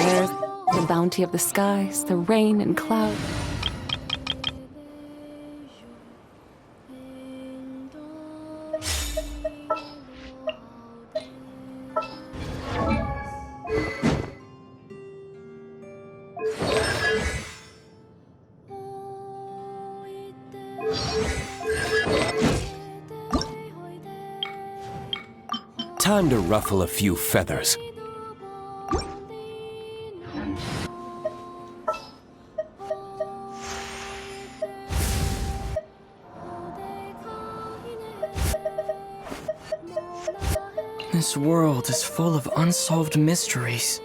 airs, the bounty of the skies, the rain and cloud. Time to ruffle a few feathers. This world is full of unsolved mysteries.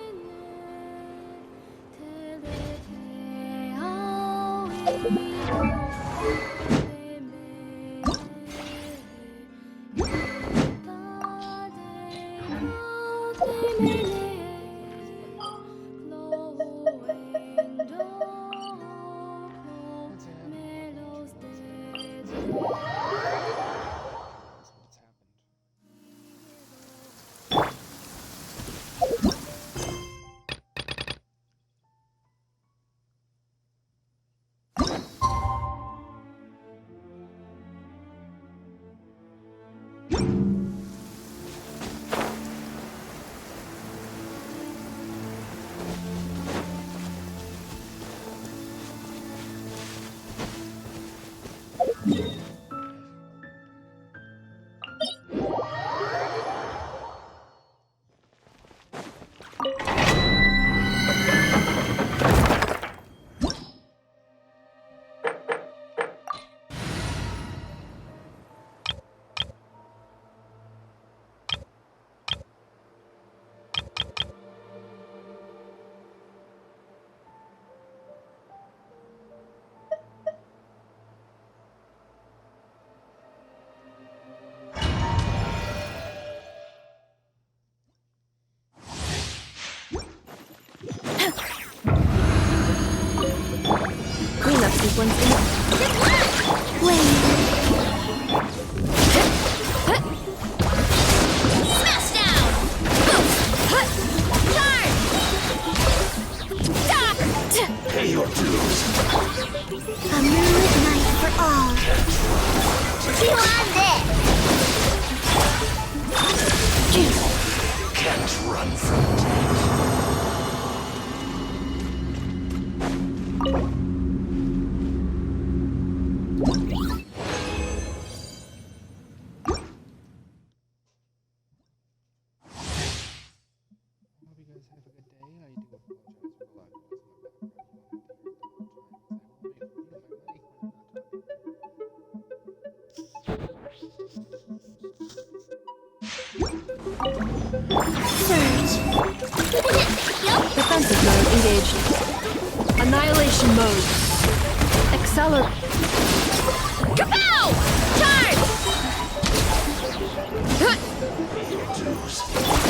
Cleanup sequence in. Smash down! Charge! Stop! Pay your dues. A moonlit night for all. You want this? Can't run from it. Defensive mode engaged. Annihilation mode. Accelerate. Kapow! Charge!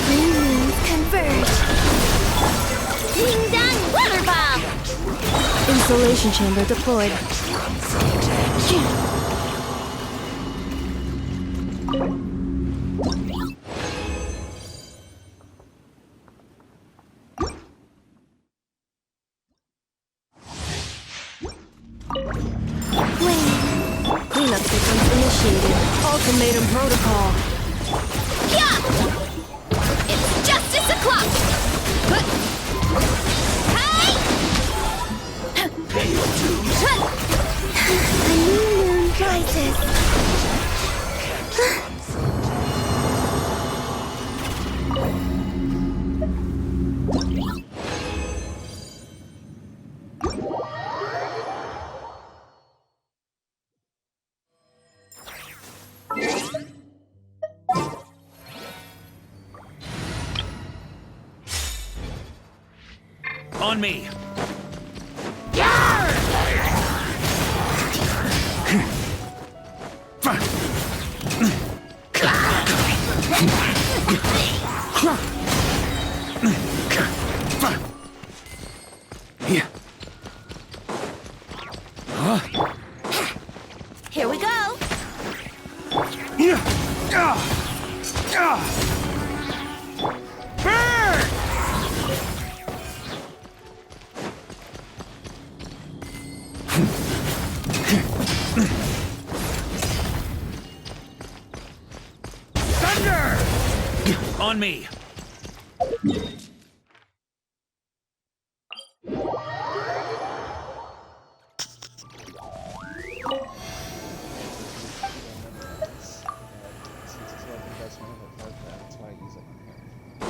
Green moons converge. Ding dong water bomb! Insulation chamber deployed. Cleanup sequence initiated. Ultimatum protocol. Yeah! It's justice o'clock! Hey! Pay your dues. A new moon rises. On me! Here we go. On me!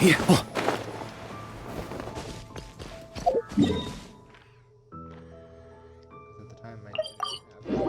Yeah. At the time, I didn't have it.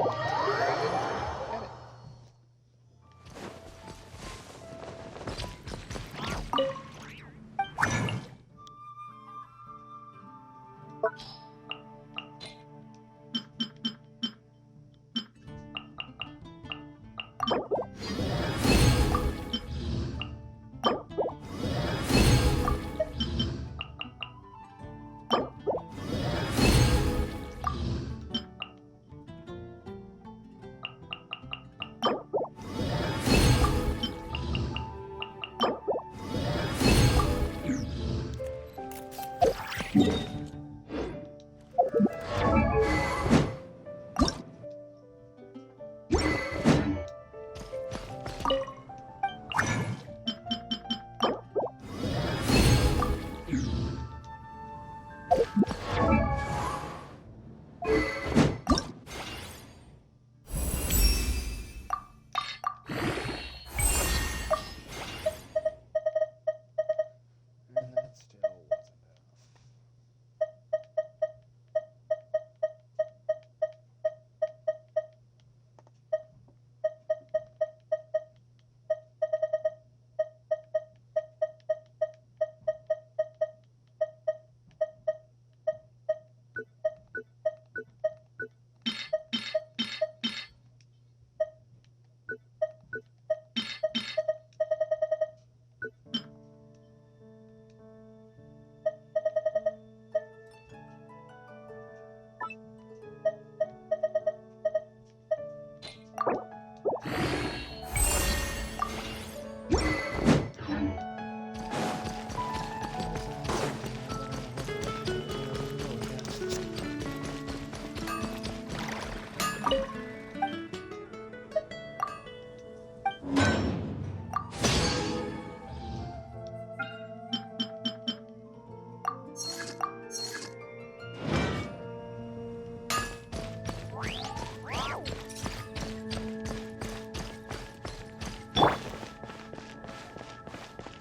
And that still wasn't enough.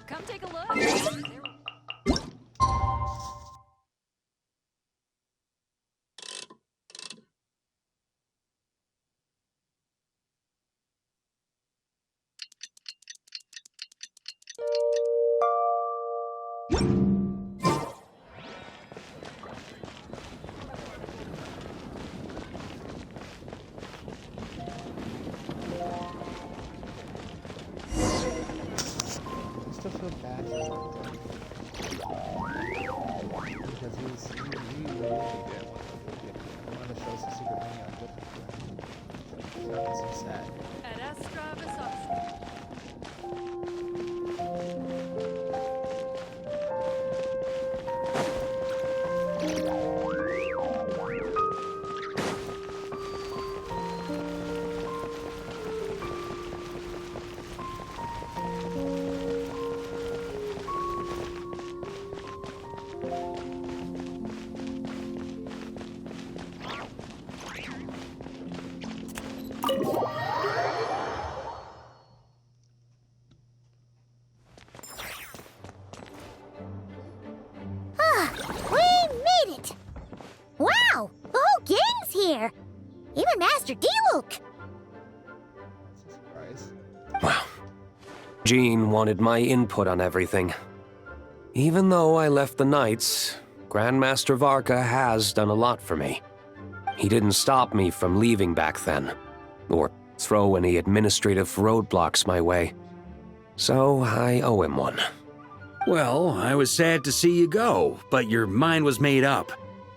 Come take a look. I still feel bad for him. Because he really didn't want to get it. He wanted to show us the secret menu on different. So that makes him sad. Ad astra visostra. We made it! Wow! The whole gang's here! Even Master Diluc! It's a surprise. Wow. Jean wanted my input on everything. Even though I left the Knights, Grandmaster Varka has done a lot for me. He didn't stop me from leaving back then, or throw any administrative roadblocks my way. So I owe him one. Well, I was sad to see you go, but your mind was made up.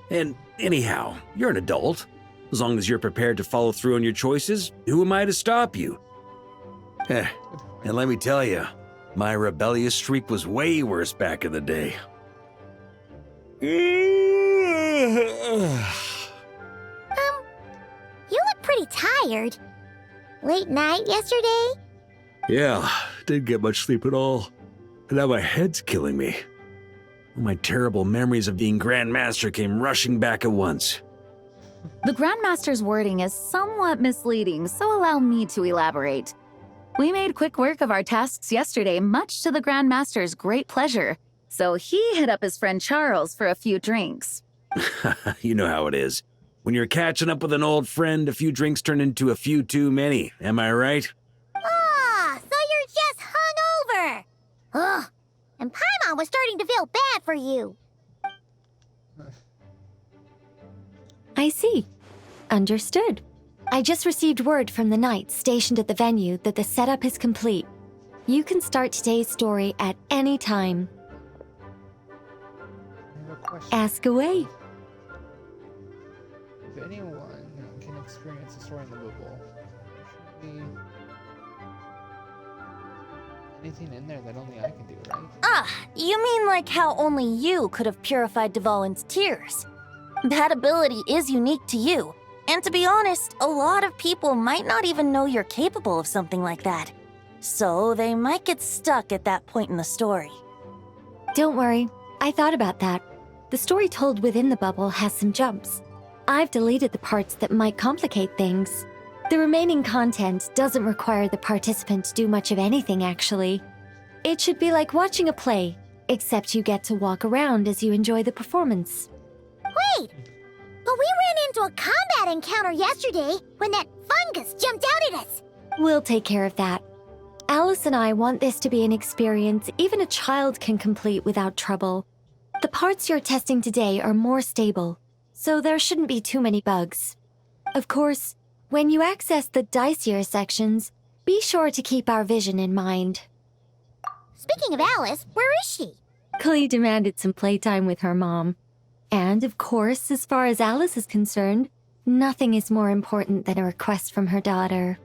And anyhow, you're an adult. As long as you're prepared to follow through on your choices, who am I to stop you? And let me tell you, my rebellious streak was way worse back in the day. You look pretty tired. Late night yesterday? Yeah, didn't get much sleep at all. Now my head's killing me. All my terrible memories of being Grandmaster came rushing back at once. The Grandmaster's wording is somewhat misleading, so allow me to elaborate. We made quick work of our tasks yesterday, much to the Grandmaster's great pleasure, so he hit up his friend Charles for a few drinks. You know how it is. When you're catching up with an old friend, a few drinks turn into a few too many, am I right? Ah, so you're just hungover. Ugh, and Paimon was starting to feel bad for you. I see. Understood. I just received word from the knights stationed at the venue that the setup is complete. You can start today's story at any time. I have a question. Ask away. If anyone can experience a story in the bubble, there should be anything in there that only I can do, right? Ah, you mean like how only you could have purified Dvalin's tears? That ability is unique to you. And to be honest, a lot of people might not even know you're capable of something like that. So they might get stuck at that point in the story. Don't worry. I thought about that. The story told within the bubble has some jumps. I've deleted the parts that might complicate things. The remaining content doesn't require the participant to do much of anything, actually. It should be like watching a play, except you get to walk around as you enjoy the performance. Wait, but we ran into a combat encounter yesterday when that fungus jumped out at us. We'll take care of that. Alice and I want this to be an experience even a child can complete without trouble. The parts you're testing today are more stable, so there shouldn't be too many bugs. Of course, when you access the dicier sections, be sure to keep our vision in mind. Speaking of Alice, where is she? Klee demanded some playtime with her mom. And, of course, as far as Alice is concerned, nothing is more important than a request from her daughter.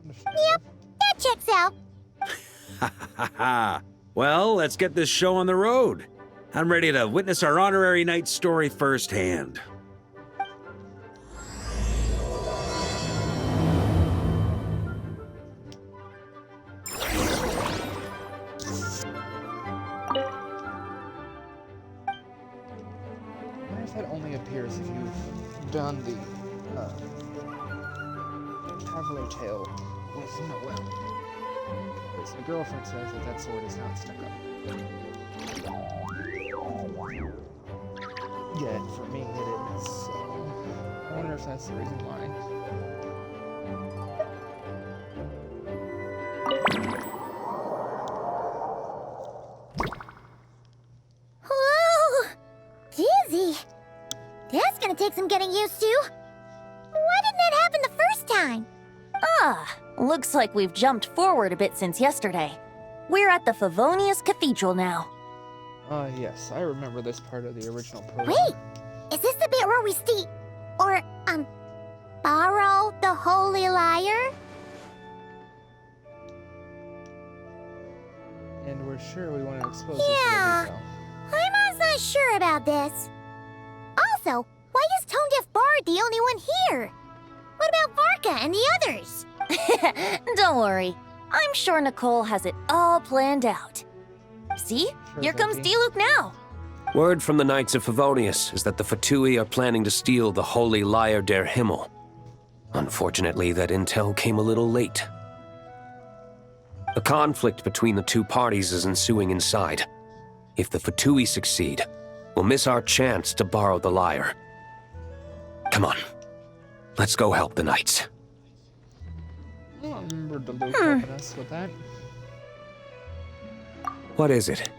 Yep, that checks out. Ha ha ha! Well, let's get this show on the road. I'm ready to witness our honorary knight's story firsthand. I wonder if that only appears if you've done the Traveler Tale with Noelle. Because my girlfriend says that that sword is not stuck up. Yet, for me, it is. So I wonder if that's the reason why. Whoa! Dizzy. That's gonna take some getting used to. Why didn't that happen the first time? Ah, looks like we've jumped forward a bit since yesterday. We're at the Favonius Cathedral now. Yes, I remember this part of the original program. Wait! Is this the bit where we borrow the Holy Lyre? And we're sure we want to expose Yeah. this to the Paimon's not sure about this. Also, why is Tone Deaf Bard the only one here? What about Varka and the others? Don't worry. I'm sure Nicole has it all planned out. See? Sure, Here comes Becky. Diluc now. Word from the Knights of Favonius is that the Fatui are planning to steal the Holy Lyre der Himmel. Unfortunately, that intel came a little late. A conflict between the two parties is ensuing inside. If the Fatui succeed, we'll miss our chance to borrow the lyre. Come on, let's go help the Knights. I don't remember Diluc helping us with that. What is it?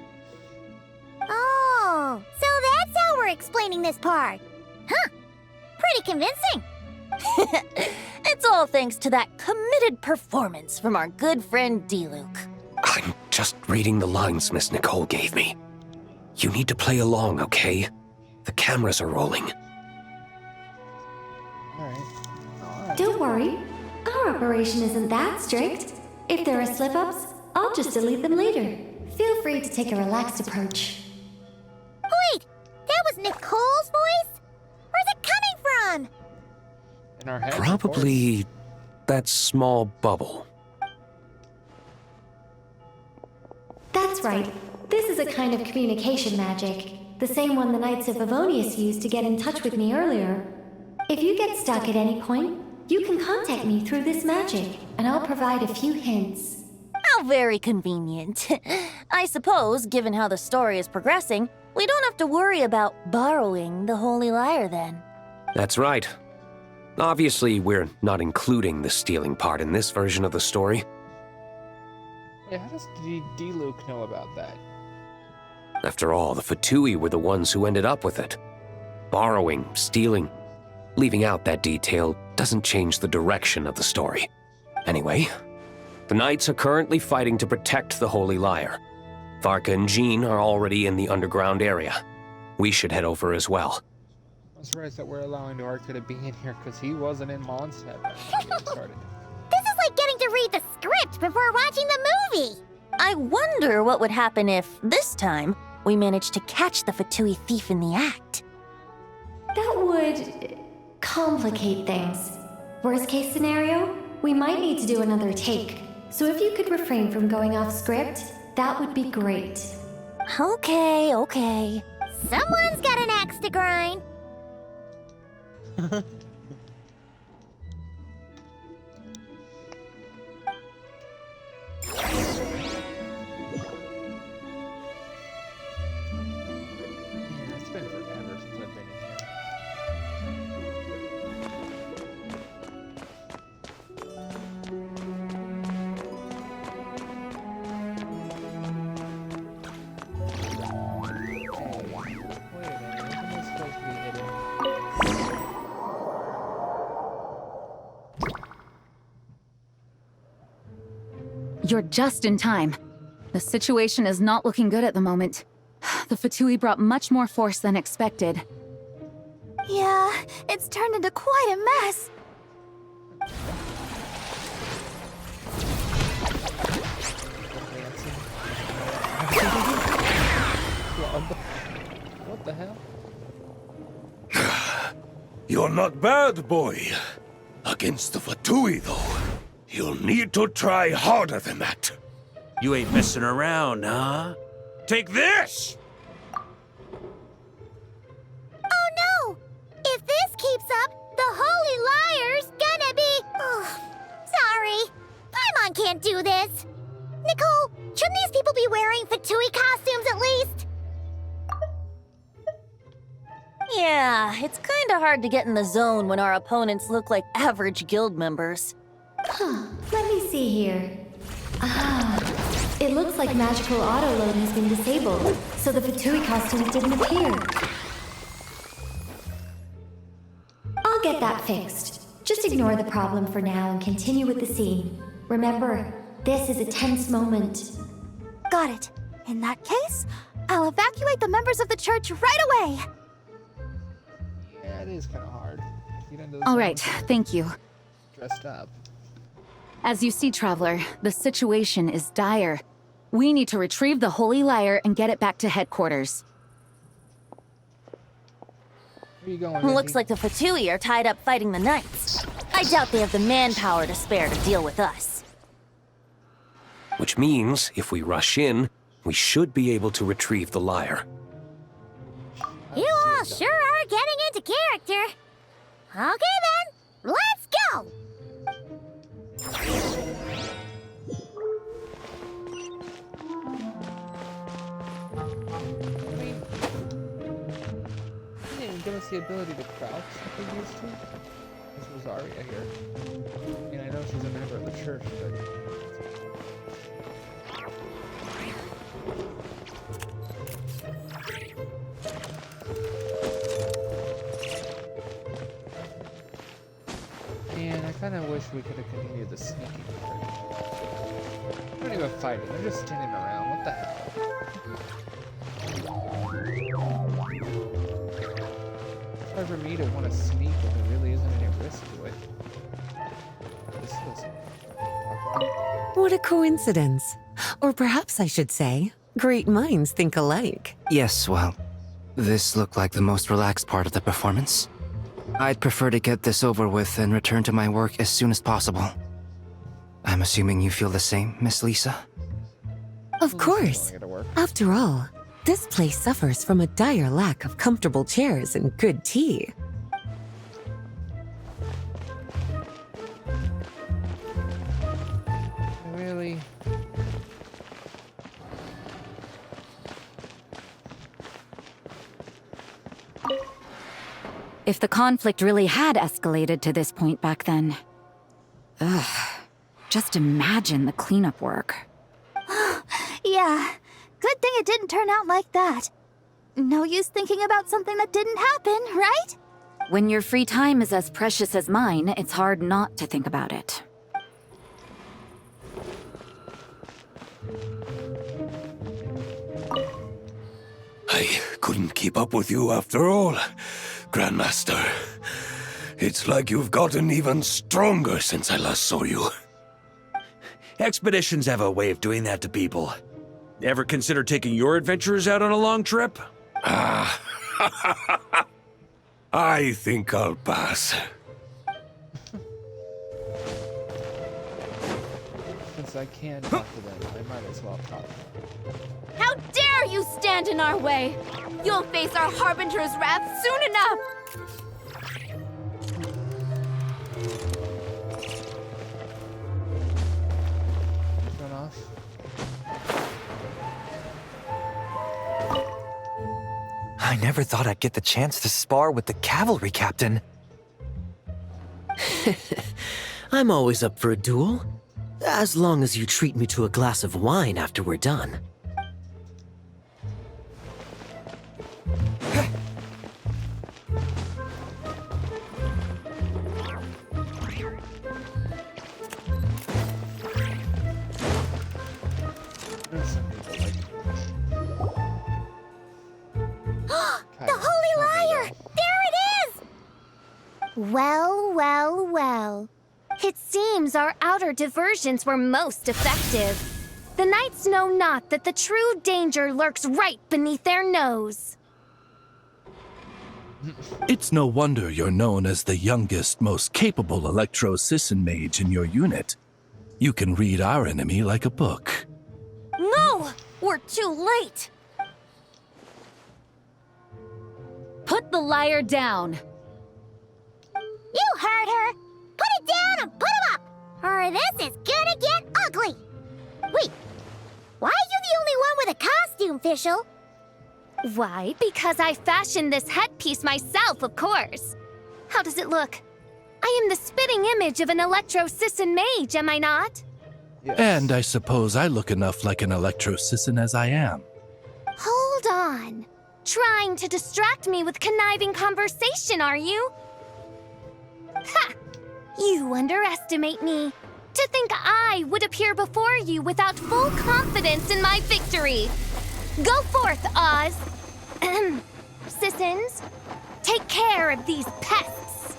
Oh, so that's how we're explaining this part. Huh. Pretty convincing. It's all thanks to that committed performance from our good friend Diluc. I'm just reading the lines Miss Nicole gave me. You need to play along, okay? The cameras are rolling. Alright. Don't worry. Our operation isn't that strict. If there are slip-ups, I'll just delete them later. Feel free to take a relaxed approach. Wait, that was Nicole's voice? Where's it coming from? In our heads, of course. Probably that small bubble. That's right. This is a kind of communication magic. The same one the Knights of Avonius used to get in touch with me earlier. If you get stuck at any point, you can contact me through this magic, and I'll provide a few hints. How very convenient. I suppose, given how the story is progressing, we don't have to worry about borrowing the Holy Lyre then. That's right. Obviously, we're not including the stealing part in this version of the story. Yeah, how does D-Luke know about that? After all, the Fatui were the ones who ended up with it. Borrowing, stealing, leaving out that detail doesn't change the direction of the story. Anyway, the Knights are currently fighting to protect the Holy Lyre. Varka and Jean are already in the underground area. We should head over as well. I'm surprised that we're allowing Varka to be in here, because he wasn't in Mondstadt when the game started. This is like getting to read the script before watching the movie! I wonder what would happen if, this time, we managed to catch the Fatui thief in the act. That would complicate things. Worst case scenario, we might need to do another take. So if you could refrain from going off script, that would be great. Okay, okay. Someone's got an axe to grind! Yeah, it's been forever since I've been in here. Wait a minute, isn't this supposed to be hidden? You're just in time. The situation is not looking good at the moment. The Fatui brought much more force than expected. Yeah, it's turned into quite a mess. What the hell? You're not bad, boy. Against the Fatui, though, you'll need to try harder than that. You ain't messing around, huh? Take this! Oh no! If this keeps up, the Holy Lyre's gonna be... Oh, sorry. Paimon can't do this. Nicole, shouldn't these people be wearing Fatui costumes at least? Yeah, it's kinda hard to get in the zone when our opponents look like average guild members. Let me see here. It looks like magical autoload has been disabled, so the Fatui costumes didn't appear. I'll get that fixed. Just ignore the problem for now and continue with the scene. Remember, this is a tense moment. Got it. In that case, I'll evacuate the members of the church right away. Yeah, it is kind of hard. Get into the All zone right, thank you. dressed up. As you see, Traveler, the situation is dire. We need to retrieve the Holy Lyre and get it back to headquarters. Where are you going, Looks Izzy? like the Fatui are tied up fighting the Knights. I doubt they have the manpower to spare to deal with us. Which means, if we rush in, we should be able to retrieve the lyre. You all sure are getting into character. Okay then, let's go! I mean, they didn't give us the ability to crouch like they used to. This was Arya here. I mean, I know she's a member of the church, but... Man, I kind of wish we could have continued the sneaking part. They're not even fighting, they're just standing around. What the hell? It's hard for me to want to sneak when there really isn't any risk to it. This feels... What a coincidence. Or perhaps I should say, great minds think alike. Yes, well, this looked like the most relaxed part of the performance. I'd prefer to get this over with and return to my work as soon as possible. I'm assuming you feel the same, Miss Lisa? Of course. work. After all, this place suffers from a dire lack of comfortable chairs and good tea. Really? If the conflict really had escalated to this point back then. Ugh. Just imagine the cleanup work. Yeah, good thing it didn't turn out like that. No use thinking about something that didn't happen, right? When your free time is as precious as mine, it's hard not to think about it. I couldn't keep up with you after all, Grandmaster. It's like you've gotten even stronger since I last saw you. Expeditions have a way of doing that to people. Ever consider taking your adventurers out on a long trip? Ah, I think I'll pass. Since I can talk to them, I might as well talk. How dare you stand in our way! You'll face our Harbinger's wrath soon enough! Run off. I never thought I'd get the chance to spar with the cavalry captain. I'm always up for a duel, as long as you treat me to a glass of wine after we're done. The Holy Liar! There it is! Well, well, well. It seems our outer diversions were most effective. The knights know not that the true danger lurks right beneath their nose. It's no wonder you're known as the youngest, most capable Electro-Sisson mage in your unit. You can read our enemy like a book. No! We're too late! Put the liar down. You heard her! Put it down and put him up! Or this is gonna get ugly! Wait, why are you the only one with a costume, Fischl? Why, because I fashioned this headpiece myself, of course. How does it look? I am the spitting image of an Electro-Sisson mage, am I not? Yes. And I suppose I look enough like an Electro-Sisson as I am. Hold on. Trying to distract me with conniving conversation, are you? Ha! You underestimate me. To think I would appear before you without full confidence in my victory. Go forth, Oz. Sissons, take care of these pests.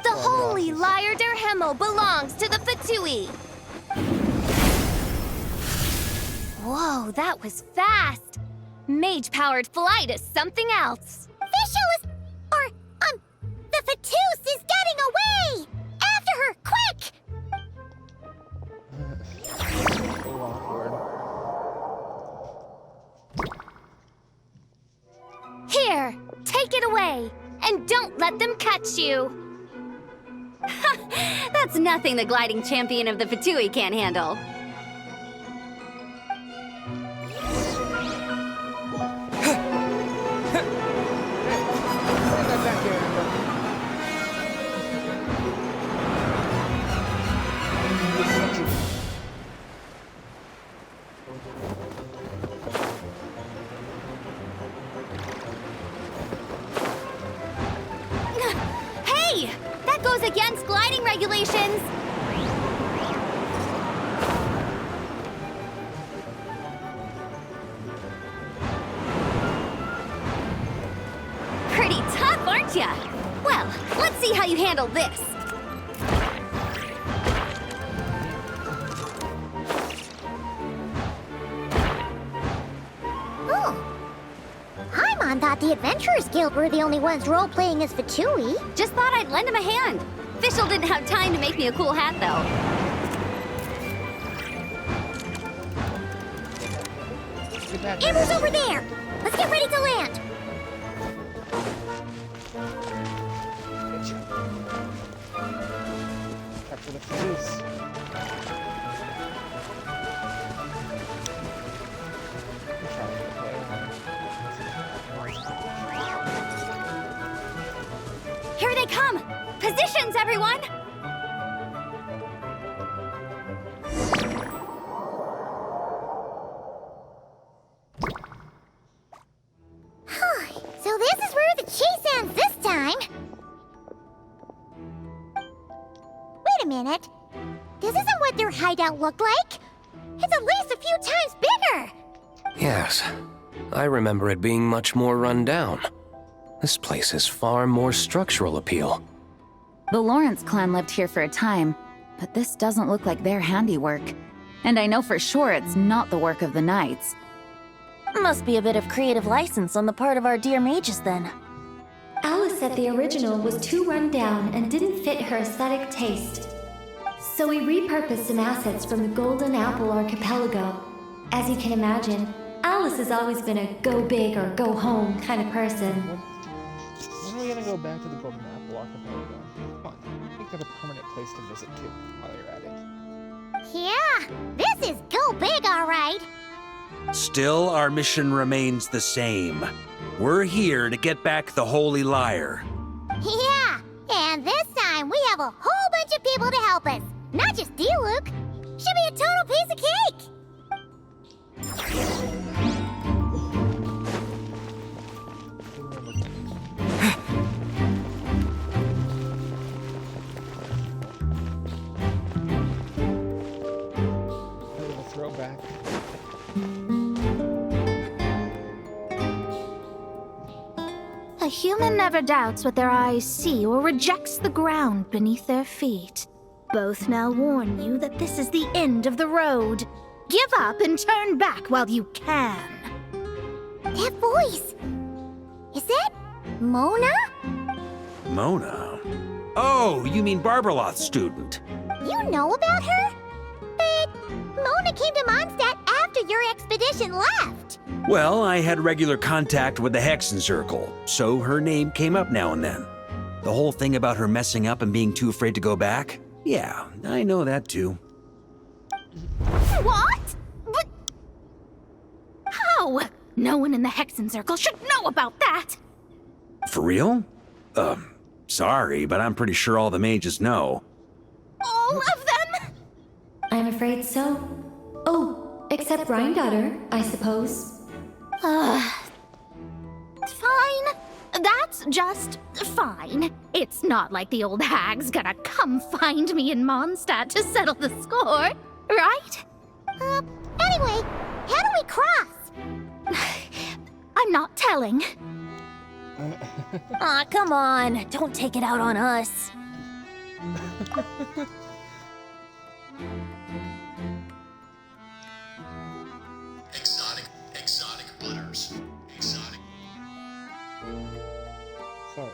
The Holy Liar der Himmel belongs to the Fatui. Whoa, that was fast. Mage-powered flight is something else. Fischl is... the Fatus is getting away! After her, quick! So awkward. Here, take it away, and don't let them catch you. That's nothing the gliding champion of the Fatui can't handle. Bring that back here, Amber. Hey! That goes against gliding regulations! Pretty tough, aren't ya? Well, let's see how you handle this. Oh. Paimon thought the Adventurers Guild were the only ones role-playing as Fatui. Just thought I'd lend him a hand. Fischl didn't have time to make me a cool hat, though. Good back. Amber's over there! Let's get ready to land! Capture the fuse. Here they come! Positions, everyone! So this is where the chase ends this time! Wait a minute. This isn't what their hideout looked like! It's at least a few times bigger! Yes, I remember it being much more run down. This place has far more structural appeal. The Lawrence clan lived here for a time, but this doesn't look like their handiwork. And I know for sure it's not the work of the knights. Must be a bit of creative license on the part of our dear mages then. Alice said the original was too run down and didn't fit her aesthetic taste. So we repurposed some assets from the Golden Apple Archipelago. As you can imagine, Alice has always been a go big or go home kind of person. When are we gonna go back to the Golden Apple Archipelago? Come on, make that a permanent place to visit too, while you're at it. Yeah, this is go big, alright! Still, our mission remains the same. We're here to get back the Holy Lyre. Yeah, and this time we have a whole bunch of people to help us. Not just D-Luke. Should be a total piece of cake! Throwback. A human never doubts what their eyes see or rejects the ground beneath their feet. Both now warn you that this is the end of the road. Give up and turn back while you can. That voice! Is that Mona? Mona? Oh, you mean Barbarloth's student. You know about her? But Mona came to Mondstadt after your expedition left. Well, I had regular contact with the Hexen Circle, so her name came up now and then. The whole thing about her messing up and being too afraid to go back? Yeah, I know that too. What? But... How? No one in the Hexen Circle should know about that! For real? Sorry, but I'm pretty sure all the mages know. All of them? I'm afraid so. Oh, except Rhine-daughter, I suppose. Fine. That's just fine. It's not like the old hag's gonna come find me in Mondstadt to settle the score, right? Anyway, how do we cross? I'm not telling. Aw, come on. Don't take it out on us. Exotic butters. Exotic. Sorry.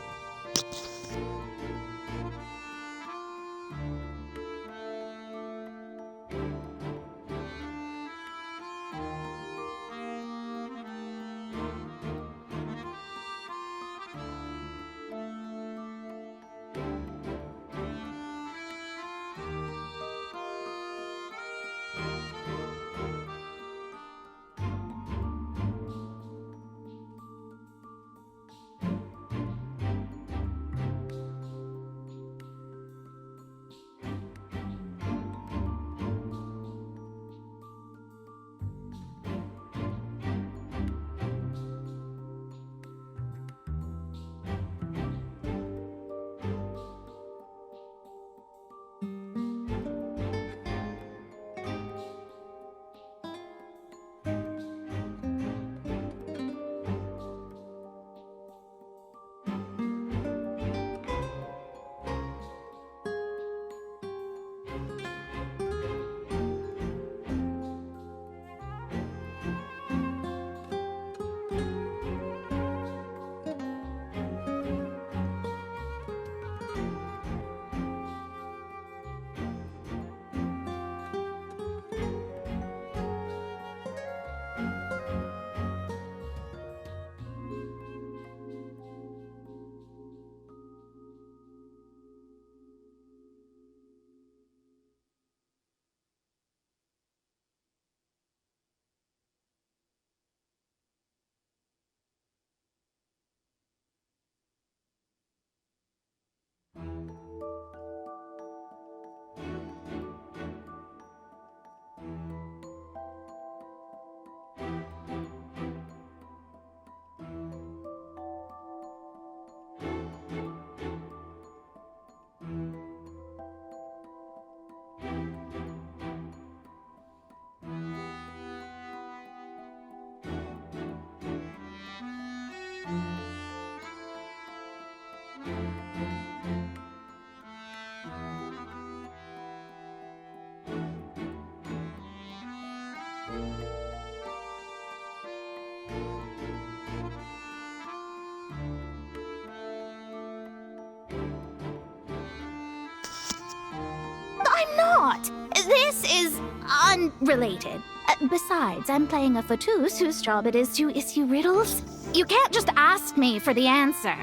I'm not! This is unrelated. Besides, I'm playing a fatus whose job it is to issue riddles. You can't just ask me for the answer.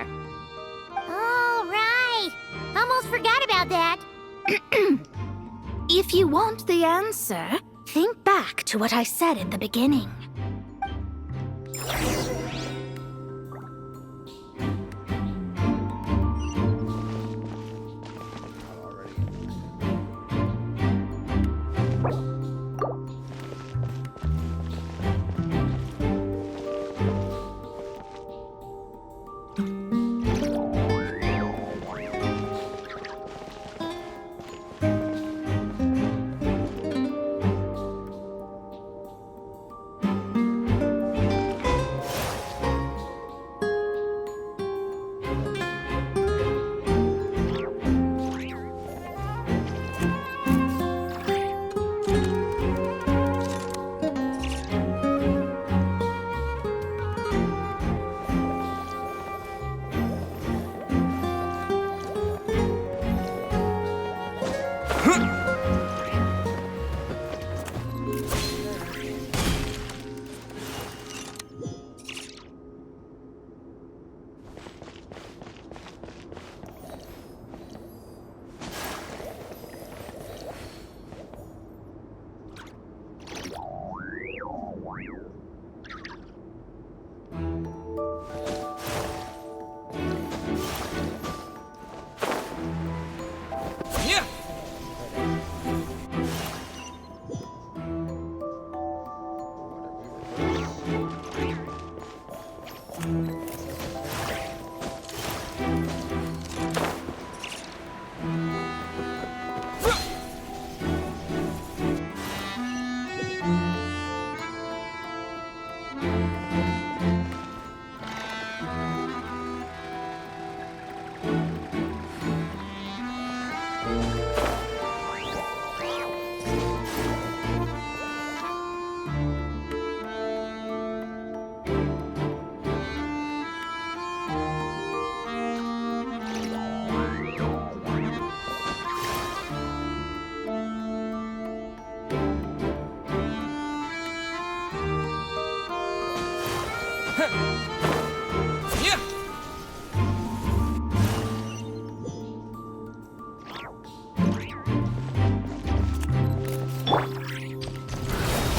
All right. Almost forgot about that. If you want the answer, think back to what I said at the beginning.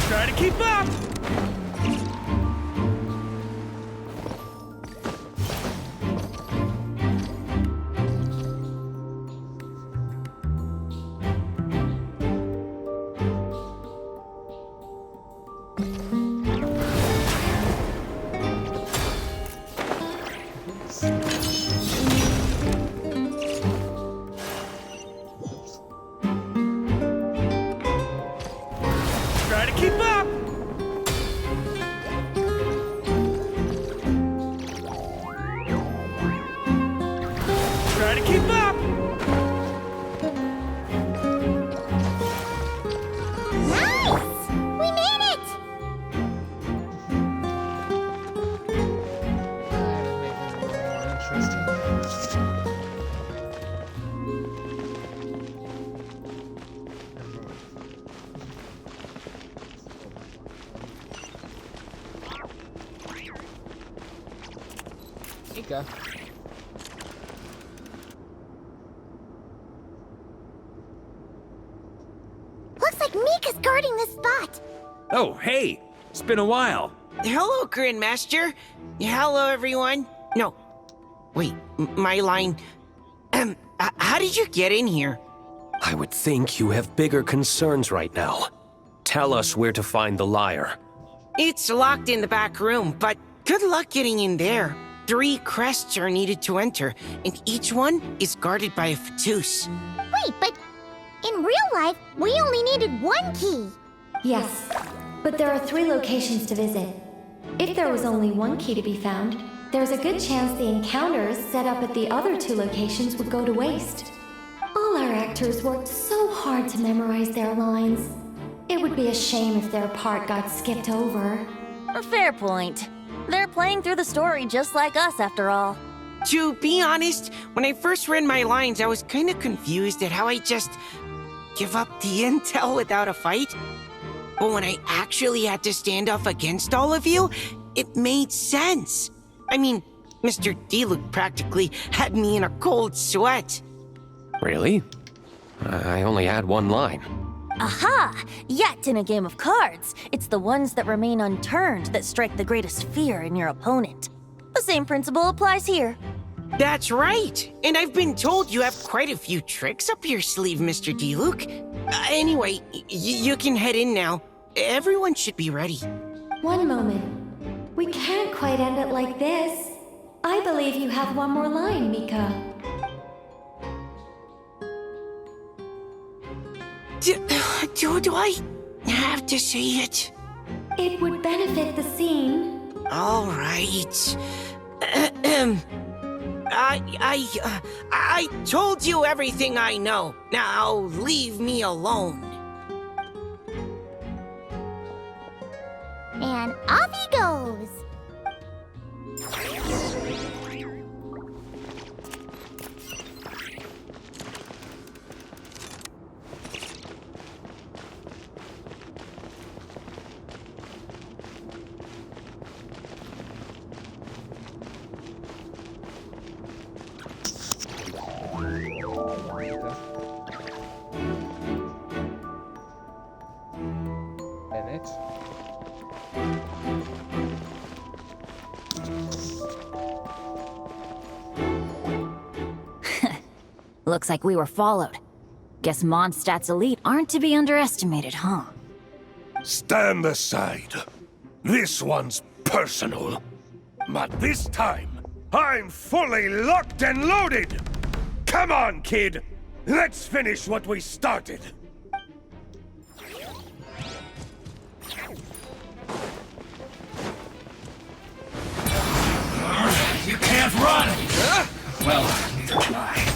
Try to keep up! Try to keep up! Try to keep up! Nice! We made it! Mika. Looks like Mika's guarding this spot. Oh, hey! It's been a while. Hello, Grandmaster. Hello, everyone. No. Wait, my line. How did you get in here? I would think you have bigger concerns right now. Tell us where to find the lyre. It's locked in the back room, but good luck getting in there. 3 crests are needed to enter, and each one is guarded by a fatus. Wait, but in real life, we only needed 1 key. Yes, but there are 3 locations to visit. If there was only 1 key to be found, there's a good chance the encounters set up at the other 2 locations would go to waste. All our actors worked so hard to memorize their lines. It would be a shame if their part got skipped over. A fair point. They're playing through the story just like us, after all. To be honest, when I first read my lines, I was kind of confused at how I just give up the intel without a fight. But when I actually had to stand off against all of you, it made sense. I mean, Mr. Diluc practically had me in a cold sweat. Really? I only had one line. Aha! Yet in a game of cards, it's the ones that remain unturned that strike the greatest fear in your opponent. The same principle applies here. That's right. And I've been told you have quite a few tricks up your sleeve, Mr. Diluc. Anyway, you can head in now. Everyone should be ready. One moment. We can't quite end it like this. I believe you have one more line, Mika. Do I have to say it? It would benefit the scene. All right. I told you everything I know. Now leave me alone. And off he goes. Bennett. Looks like we were followed. Guess Mondstadt's elite aren't to be underestimated, huh? Stand aside. This one's personal. But this time, I'm fully locked and loaded! Come on, kid! Let's finish what we started! You can't run! Well, neither can I.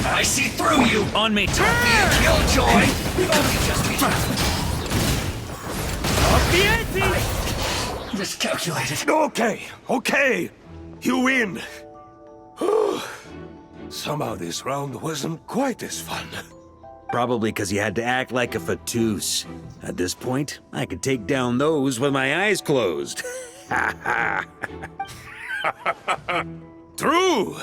I see through you! On me! Don't be a killjoy! We've only just begun. Miscalculated. Okay. You win. Somehow this round wasn't quite as fun. Probably because you had to act like a fatous. At this point, I could take down those with my eyes closed. True.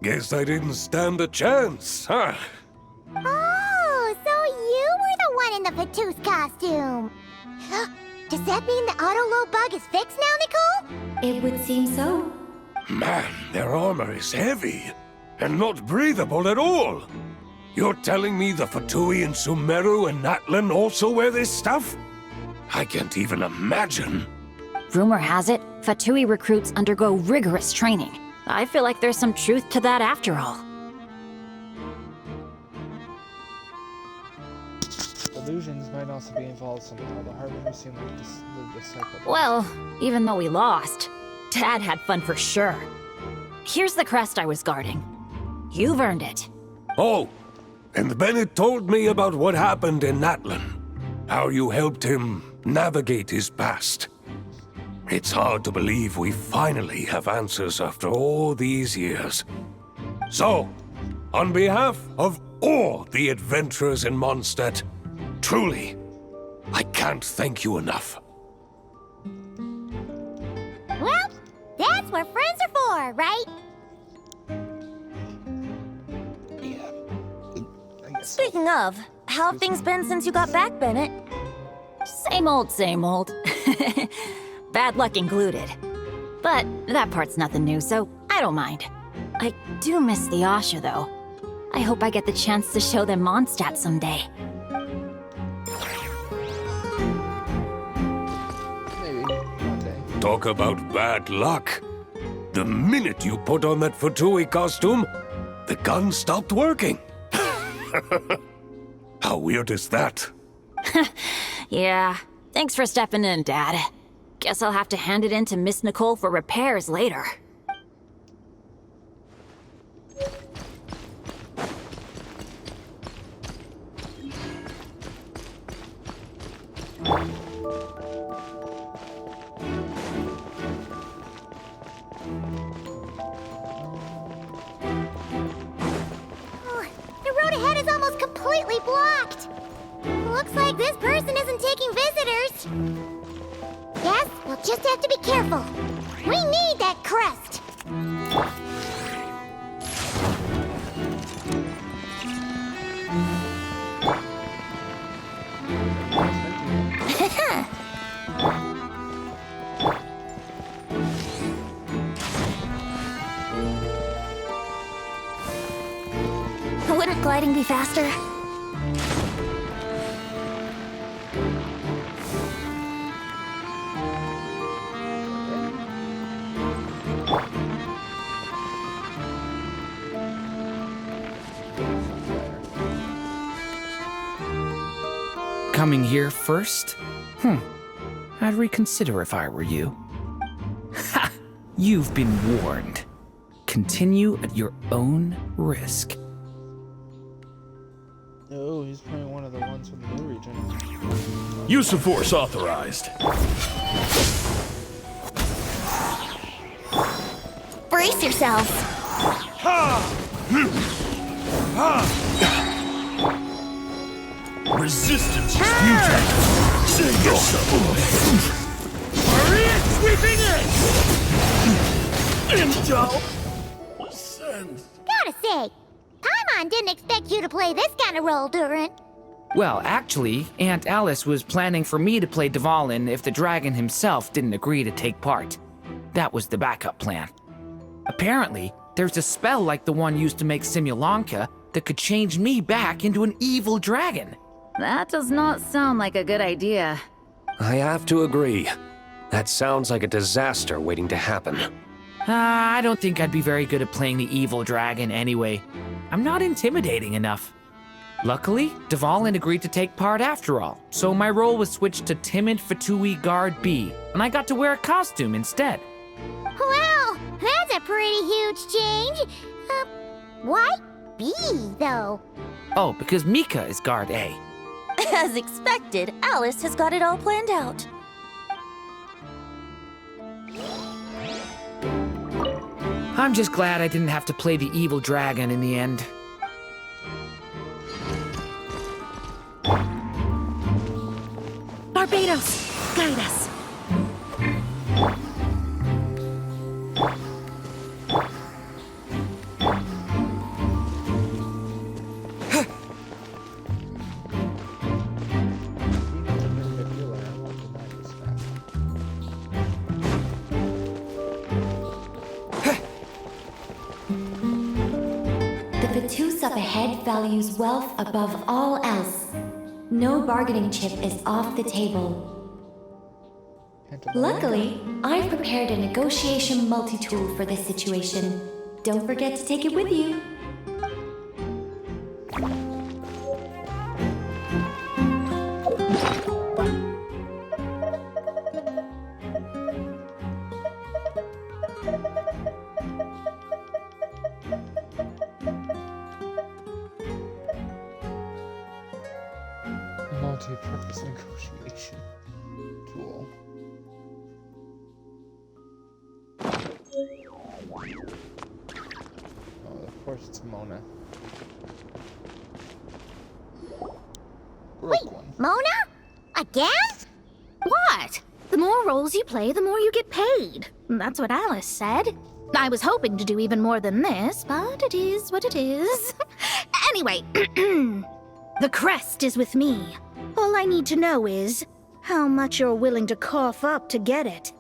Guess I didn't stand a chance, huh? Oh, so you were the one in the Patoos costume. Does that mean the auto-load bug is fixed now, Nicole? It would seem so. Man, their armor is heavy and not breathable at all. You're telling me the Fatui in Sumeru and Natlan also wear this stuff? I can't even imagine. Rumor has it, Fatui recruits undergo rigorous training. I feel like there's some truth to that after all. Illusions might also be involved somehow. The Harbingers seem like the cycle. Well, even though we lost, Dad had fun for sure. Here's the crest I was guarding. You've earned it. Oh, and Bennett told me about what happened in Natlan. How you helped him navigate his past. It's hard to believe we finally have answers after all these years. So, on behalf of all the adventurers in Mondstadt, truly, I can't thank you enough. Well, that's what friends are for, right? Speaking of, how have things been since you got back, Bennett? Same old, same old. Bad luck included. But that part's nothing new, so I don't mind. I do miss the Asha, though. I hope I get the chance to show them Mondstadt someday. Maybe one day. Talk about bad luck. The minute you put on that Fatui costume, the gun stopped working. How weird is that? Yeah, thanks for stepping in, Dad. Guess I'll have to hand it in to Miss Nicole for repairs later. The road ahead is almost completely blocked. Looks like this person isn't taking visitors. Yes, we'll just have to be careful. We need that crest. Wouldn't gliding be faster? Coming here first? I'd reconsider if I were you. Ha! You've been warned. Continue at your own risk. Oh, he's probably one of the ones from the new region. Use of force authorized. Brace yourselves. Resistance is futile. Save yourself. Hurry it, sweeping in. Intel. Send. Gotta say, Paimon didn't expect you to play this kind of role, Durin. Well, actually, Aunt Alice was planning for me to play Dvalin if the dragon himself didn't agree to take part. That was the backup plan. Apparently, there's a spell like the one used to make Simulanka that could change me back into an evil dragon. That does not sound like a good idea. I have to agree. That sounds like a disaster waiting to happen. I don't think I'd be very good at playing the evil dragon anyway. I'm not intimidating enough. Luckily, Dvalin agreed to take part after all, so my role was switched to Timid Fatui Guard B, and I got to wear a costume instead. Wow, that's a pretty huge change. Why B, though? Oh, because Mika is Guard A. As expected, Alice has got it all planned out. I'm just glad I didn't have to play the evil dragon in the end. Barbados, guide us. The Vatus up ahead values wealth above all else. No bargaining chip is off the table. Luckily, I've prepared a negotiation multi-tool for this situation. Don't forget to take it with you. Multi-purpose negotiation tool. Oh, of course it's Mona. Wait, Mona? Again? What? The more roles you play, the more you get paid. That's what Alice said. I was hoping to do even more than this, but it is what it is. Anyway, the crest is with me. All I need to know is how much you're willing to cough up to get it.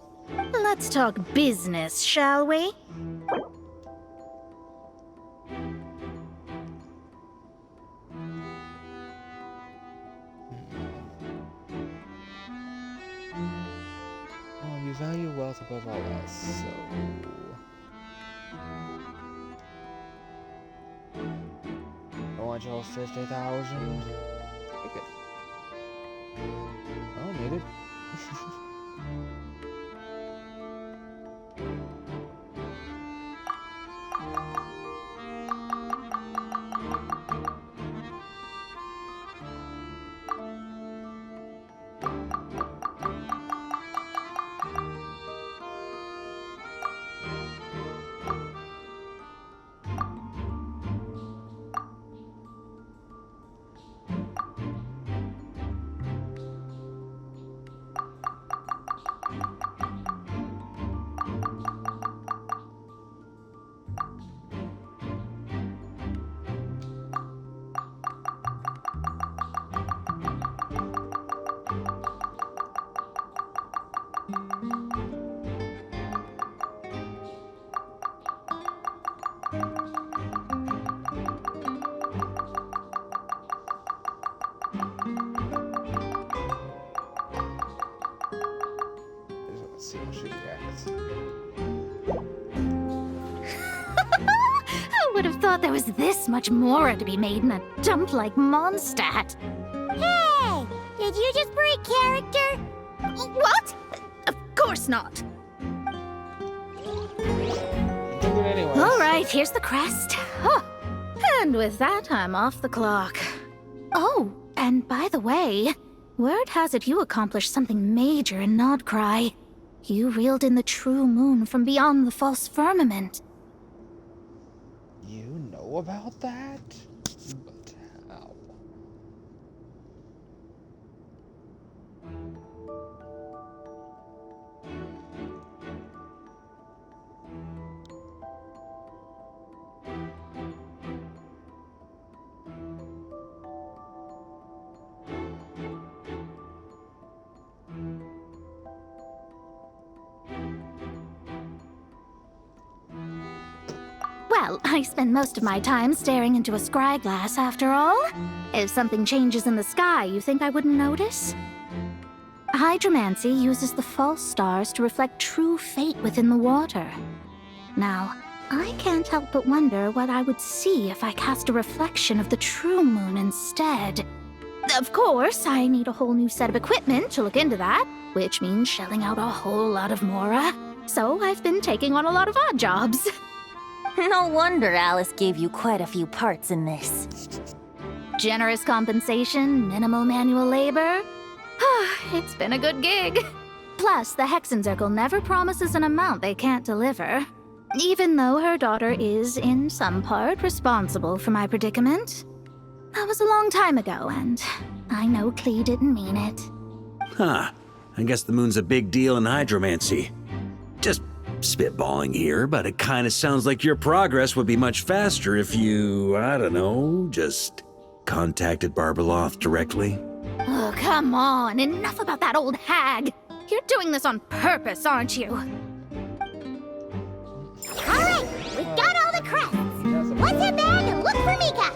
Let's talk business, shall we? Oh, you value wealth above all else, so... I want you all 50,000. Take it. Oh, made it. thought there was this much more to be made in a dump like Mondstadt. Hey! Did you just break character? What? Of course not. All right, here's the crest. Huh. And with that, I'm off the clock. Oh, and by the way, word has it you accomplished something major in Nodcry. You reeled in the true moon from beyond the false firmament. You know about that? But how? Well, I spend most of my time staring into a scry glass after all. If something changes in the sky, you think I wouldn't notice? Hydromancy uses the false stars to reflect true fate within the water. Now, I can't help but wonder what I would see if I cast a reflection of the true moon instead. Of course, I need a whole new set of equipment to look into that, which means shelling out a whole lot of mora. So I've been taking on a lot of odd jobs. No wonder Alice gave you quite a few parts in this. Generous compensation, minimal manual labor. It's been a good gig. Plus, the Hexen Circle never promises an amount they can't deliver. Even though her daughter is, in some part, responsible for my predicament. That was a long time ago, and I know Klee didn't mean it. Huh. I guess the moon's a big deal in hydromancy. Just spitballing here, but it kind of sounds like your progress would be much faster if you, I don't know, just contacted Barbeloth directly. Oh, come on. Enough about that old hag. You're doing this on purpose, aren't you? All right, we've got all the crests. Let's head back and look for Mika.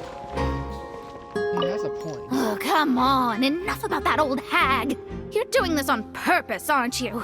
He has a point. Oh, come on. Enough about that old hag. You're doing this on purpose, aren't you?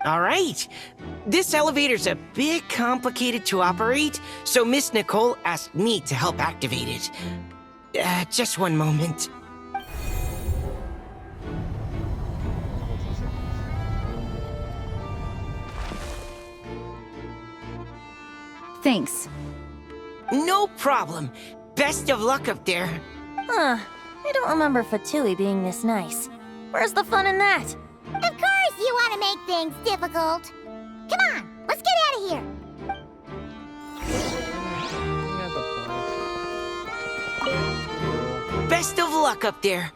All right. This elevator's a bit complicated to operate, so Miss Nicole asked me to help activate it. Just one moment. Thanks. No problem. Best of luck up there. Huh. I don't remember Fatui being this nice. Where's the fun in that? Of course you want to make things difficult. Come on, let's get out of here. Best of luck up there.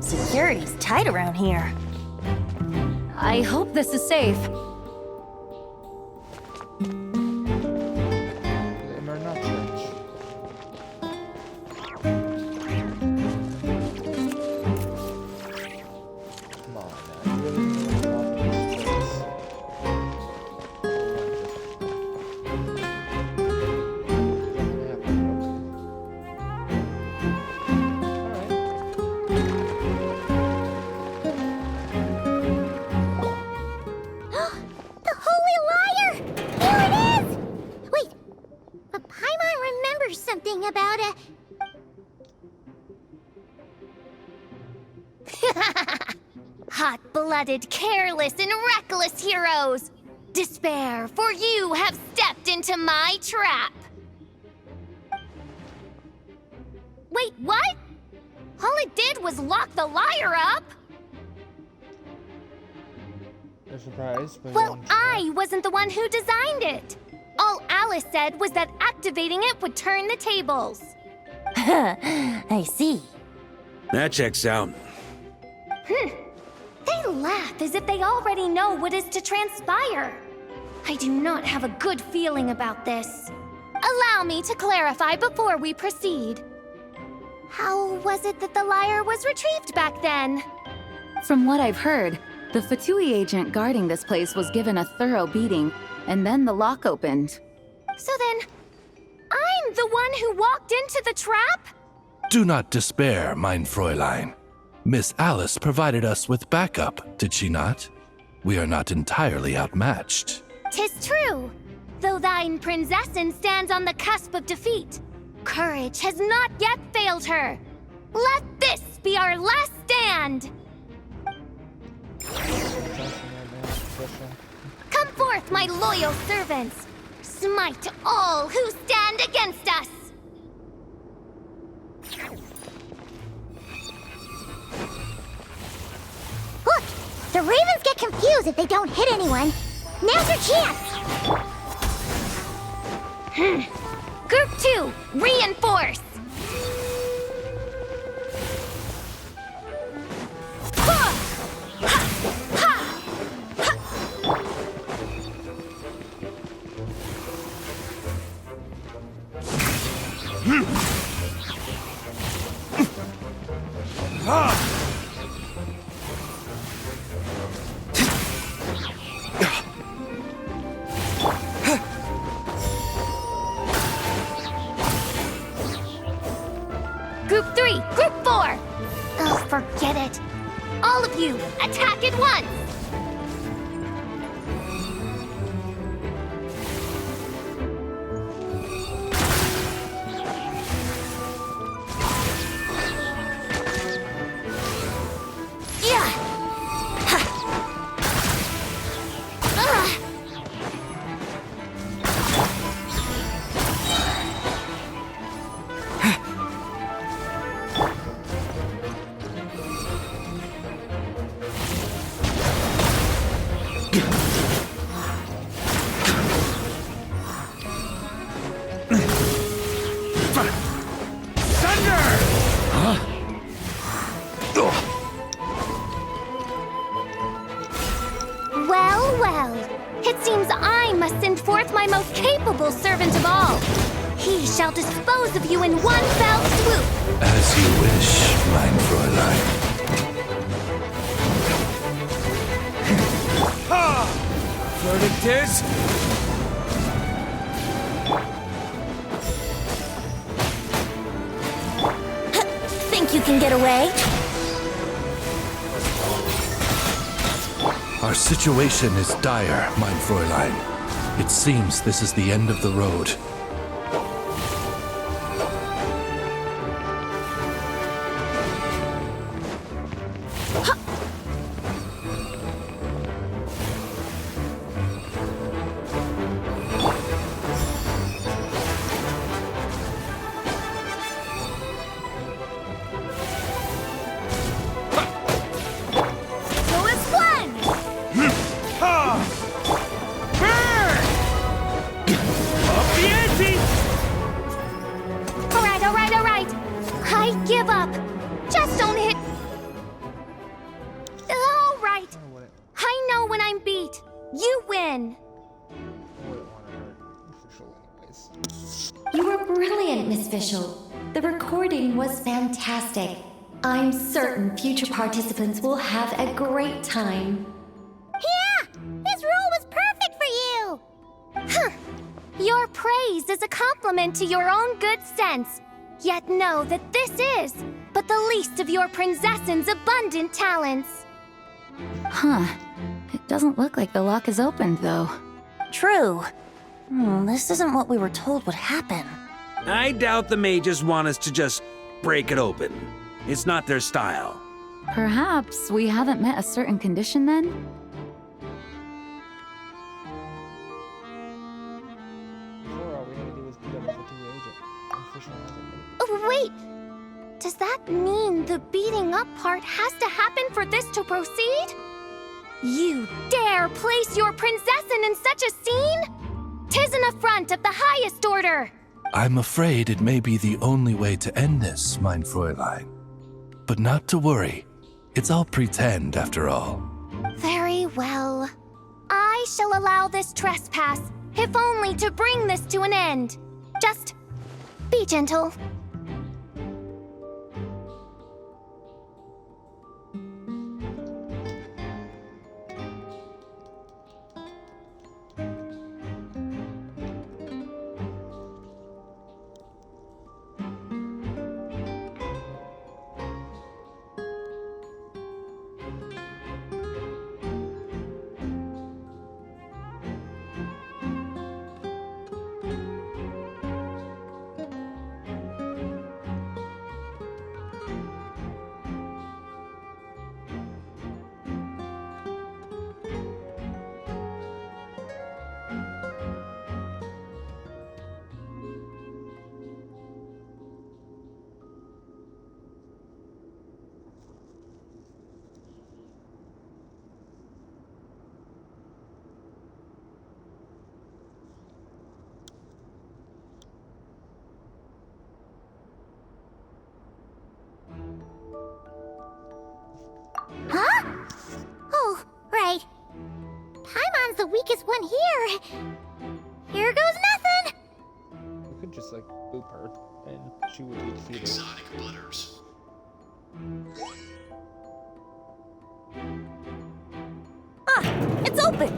Security's tight around here. I hope this is safe. The Holy Liar! Here it is! something about a... Hot-blooded, careless, and reckless heroes! Despair, for you have stepped into my trap! Wait, what? All it did was lock the liar up? They're surprised. But Well, I wasn't the one who designed it. All Alice said was that activating it would turn the tables. I see. That checks out. They laugh as if they already know what is to transpire. I do not have a good feeling about this. Allow me to clarify before we proceed. How was it that the lyre was retrieved back then? From what I've heard, the Fatui agent guarding this place was given a thorough beating, and then the lock opened. So then, I'm the one who walked into the trap? Do not despair, mein Fräulein. Miss Alice provided us with backup, did she not? We are not entirely outmatched. 'Tis true, though thine Prinzessin stands on the cusp of defeat. Courage has not yet failed her. Let this be our last stand! Come forth, my loyal servants! Smite all who stand against us! Look! The ravens get confused if they don't hit anyone. Now's your chance! Group 2, reinforce! Group 3, Group 4! Oh, forget it. All of you, attack at once! Yeah! Ha! Ugh! Well, well. It seems I must send forth my most capable servant of all. He shall dispose of you in one fell swoop. As you wish, mein Fräulein. Verdict is... Think you can get away? Our situation is dire, mein Fräulein. It seems this is the end of the road. So is planned! All right. I give up. Just don't hit. All right. I know when I'm beat. You win. You were brilliant, Miss Fischl. The recording was fantastic. I'm certain future participants will have a great time. Yeah! This role was perfect for you! Huh. Your praise is a compliment to your own good sense. Yet know that this is but the least of your Prinzessin's abundant talents. Huh. It doesn't look like the lock is opened, though. True. This isn't what we were told would happen. I doubt the mages want us to just break it open. It's not their style. Perhaps we haven't met a certain condition then? Before, all we had to do was beat up a fatigued agent. Official hazard. Oh, wait! Does that mean the beating up part has to happen for this to proceed? You dare place your prinzessin in such a scene? 'Tis an affront of the highest order! I'm afraid it may be the only way to end this, mein Fräulein. But not to worry. It's all pretend, after all. Very well. I shall allow this trespass, if only to bring this to an end. Just be gentle. Huh? Oh, right. Paimon's the weakest one here. Here goes nothing! We could just, like, boop her, and she would be defeated. Exotic butters. Ah, it's open!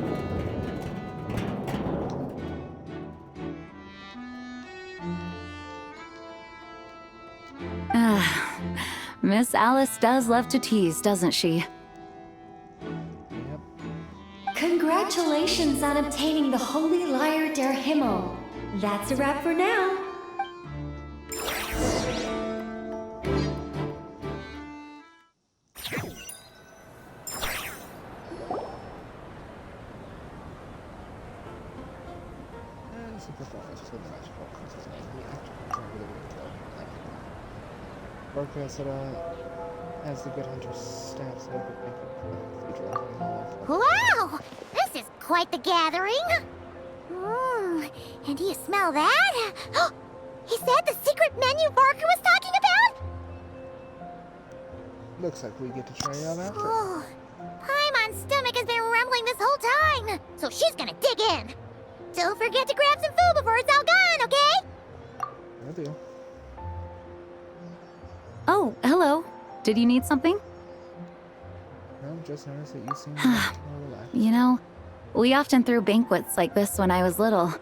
Miss Alice does love to tease, doesn't she? Congratulations on obtaining the Holy Lyre der Himmel. That's a wrap for now. It's a performance with the magical princess and the actor really well. Vorka said, as the good hunter stabs over the cathedral. Wow! This is quite the gathering! And do you smell that? Is that the secret menu Barker was talking about? Looks like we get to try it out after. Oh, Paimon's stomach has been rumbling this whole time, so she's gonna dig in. Don't forget to grab some food before it's all gone, okay? Will do. Oh, hello. Did you need something? No, just noticed that you seem more relaxed. You know, we often threw banquets like this when I was little.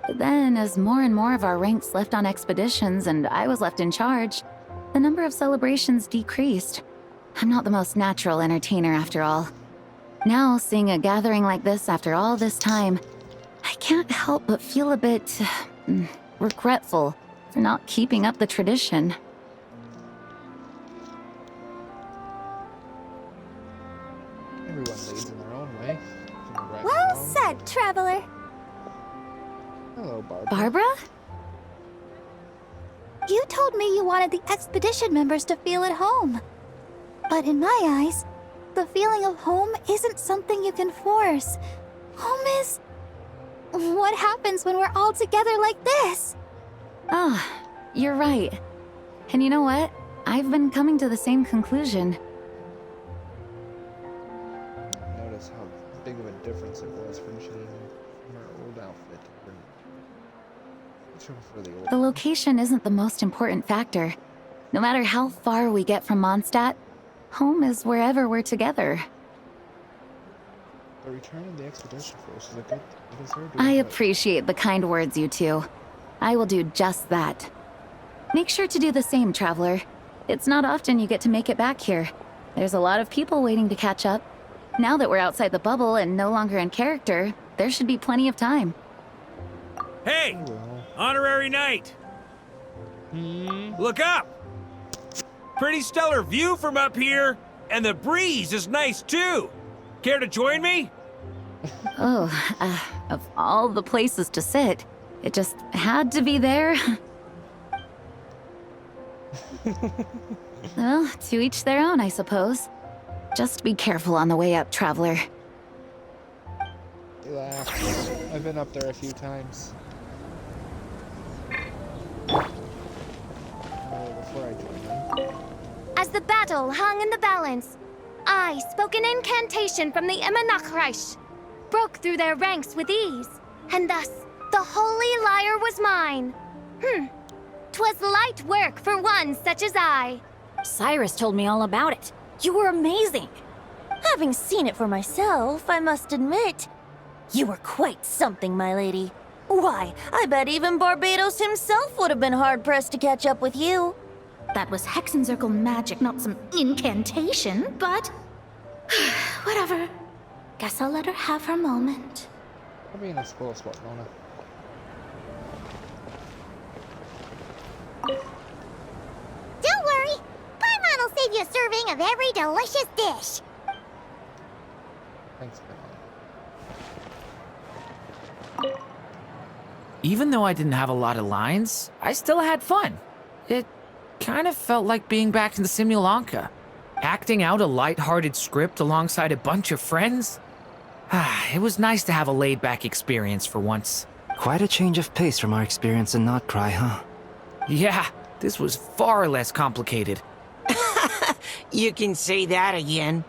But then, as more and more of our ranks left on expeditions and I was left in charge, the number of celebrations decreased. I'm not the most natural entertainer after all. Now, seeing a gathering like this after all this time, I can't help but feel a bit regretful for not keeping up the tradition. Everyone leads in their own way. Well said, traveler. Hello, Barbara. Barbara? You told me you wanted the expedition members to feel at home. But in my eyes, the feeling of home isn't something you can force. Home is... what happens when we're all together like this? Ah, you're right. And you know what? I've been coming to the same conclusion. Notice how big of a difference it was from she from her old outfit. The location isn't the most important factor. No matter how far we get from Mondstadt, home is wherever we're together. The return of the expedition force is a good thing. It is her doing I right. appreciate the kind words, you two. I will do just that. Make sure to do the same, traveler. It's not often you get to make it back here. There's a lot of people waiting to catch up. Now that we're outside the bubble and no longer in character, there should be plenty of time. Hey! Honorary Knight! Look up! Pretty stellar view from up here, and the breeze is nice too. Care to join me? Of all the places to sit, it just had to be there. Well, to each their own, I suppose. Just be careful on the way up, traveler. Relax. I've been up there a few times. Before I joined them. As the battle hung in the balance, I spoke an incantation from the Imanachreich, broke through their ranks with ease, and thus the holy lyre was mine. 'Twas light work for one such as I. Cyrus told me all about it. You were amazing. Having seen it for myself, I must admit, you were quite something, my lady. Why, I bet even Barbados himself would have been hard-pressed to catch up with you. That was Hexencircle magic, not some incantation, but... whatever. Guess I'll let her have her moment. I'll be in a spoil spot, Mona. Don't worry. Paimon will save you a serving of every delicious dish. Thanks, Even though I didn't have a lot of lines, I still had fun. It kind of felt like being back in the Simulanka. Acting out a light-hearted script alongside a bunch of friends. It was nice to have a laid-back experience for once. Quite a change of pace from our experience in Notcry, huh? Yeah, this was far less complicated. You can say that again.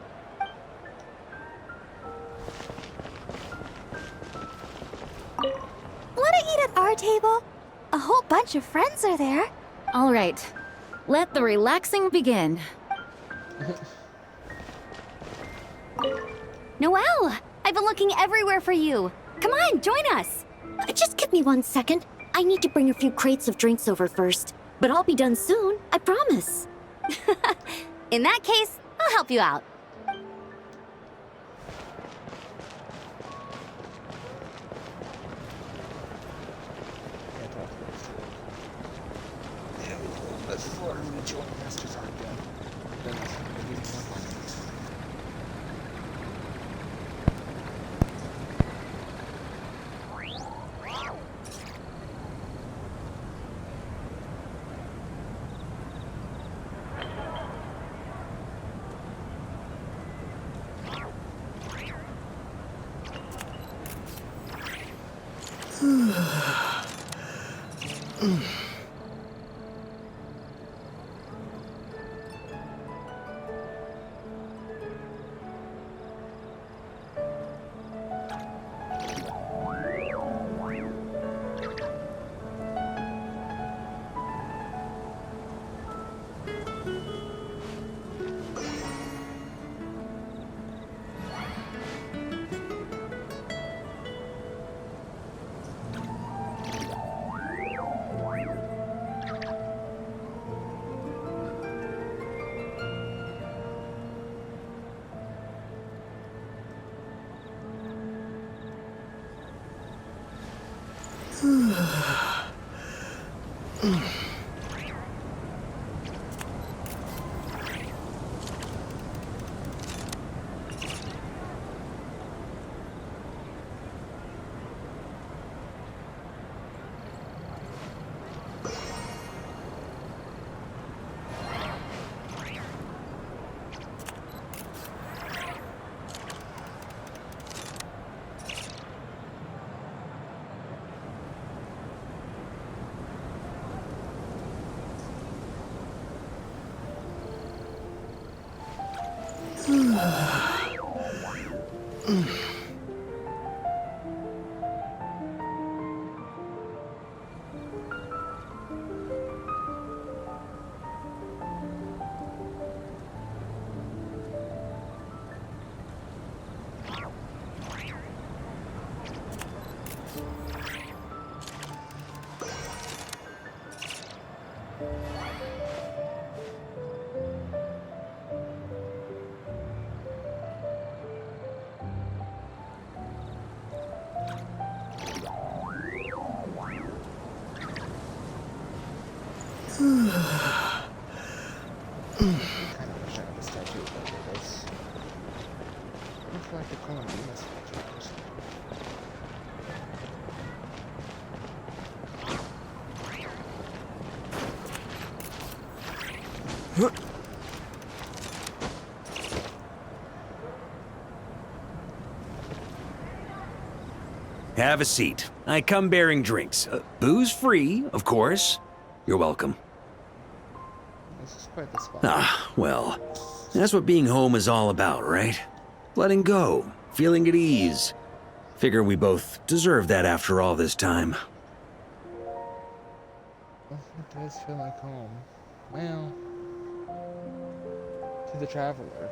Wanna eat at our table? A whole bunch of friends are there. All right, let the relaxing begin. Noelle! I've been looking everywhere for you. Come on, join us. Just give me 1 second. I need to bring a few crates of drinks over first. But I'll be done soon, I promise. In that case, I'll help you out. Before we join Master Zarka, then I'll be more fun. kind of wish I had a statue of Barbados. I feel like the Columbina statues. Have a seat. I come bearing drinks. Booze free, of course. You're welcome. This is quite the spot. Ah, well, that's what being home is all about, right? Letting go, feeling at ease. Figure we both deserve that after all this time. Well, it does feel like home. Well, to the traveler,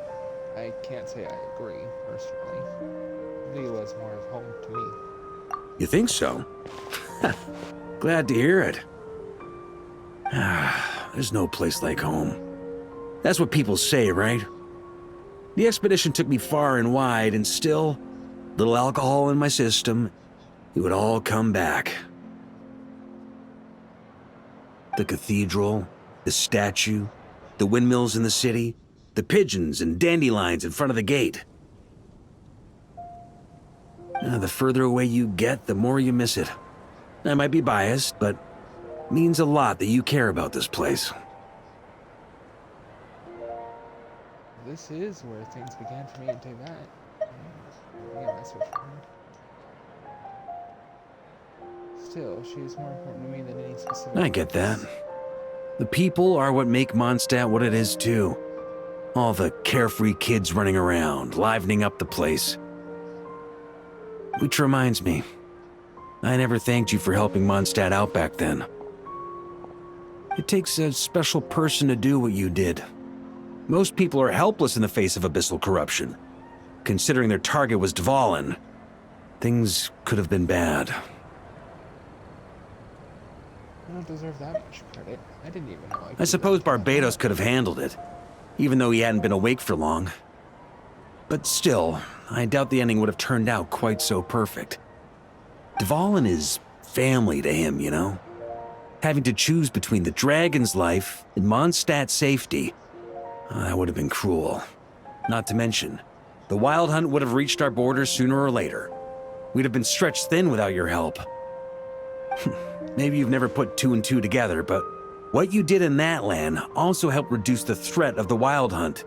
I can't say I agree, personally. Vila is more of home to me. You think so? Glad to hear it. There's no place like home. That's what people say, right? The expedition took me far and wide, and still, little alcohol in my system, it would all come back. The cathedral, the statue, the windmills in the city, the pigeons and dandelions in front of the gate. The further away you get, the more you miss it. I might be biased, but it means a lot that you care about this place. This is where things began for me and Davat. Yeah, that's what Still, she's more important to me than any specific... I get that. The people are what make Mondstadt what it is, too. All the carefree kids running around, livening up the place. Which reminds me, I never thanked you for helping Mondstadt out back then. It takes a special person to do what you did. Most people are helpless in the face of abyssal corruption. Considering their target was Dvalin, things could have been bad. I don't deserve that much credit. I didn't even know I suppose Barbados could have handled it, even though he hadn't been awake for long. But still, I doubt the ending would have turned out quite so perfect. Dvalin is family to him, you know? Having to choose between the dragon's life and Mondstadt's safety, that would have been cruel. Not to mention, the Wild Hunt would have reached our borders sooner or later. We'd have been stretched thin without your help. Maybe you've never put two and two together, but what you did in that land also helped reduce the threat of the Wild Hunt.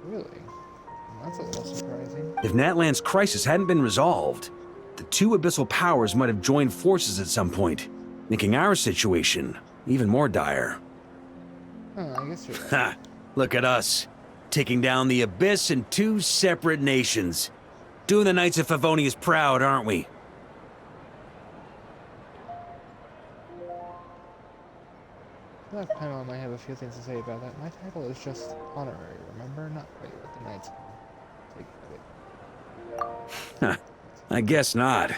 Really? That's a little surprising. If Natlan's crisis hadn't been resolved, the two abyssal powers might have joined forces at some point, making our situation even more dire. I guess you're right. Ha! Look at us, taking down the Abyss in two separate nations. Doing the Knights of Favonius proud, aren't we? I feel like Paimon might have a few things to say about that. My title is just honorary, remember? Not quite what the Knights take credit. I guess not.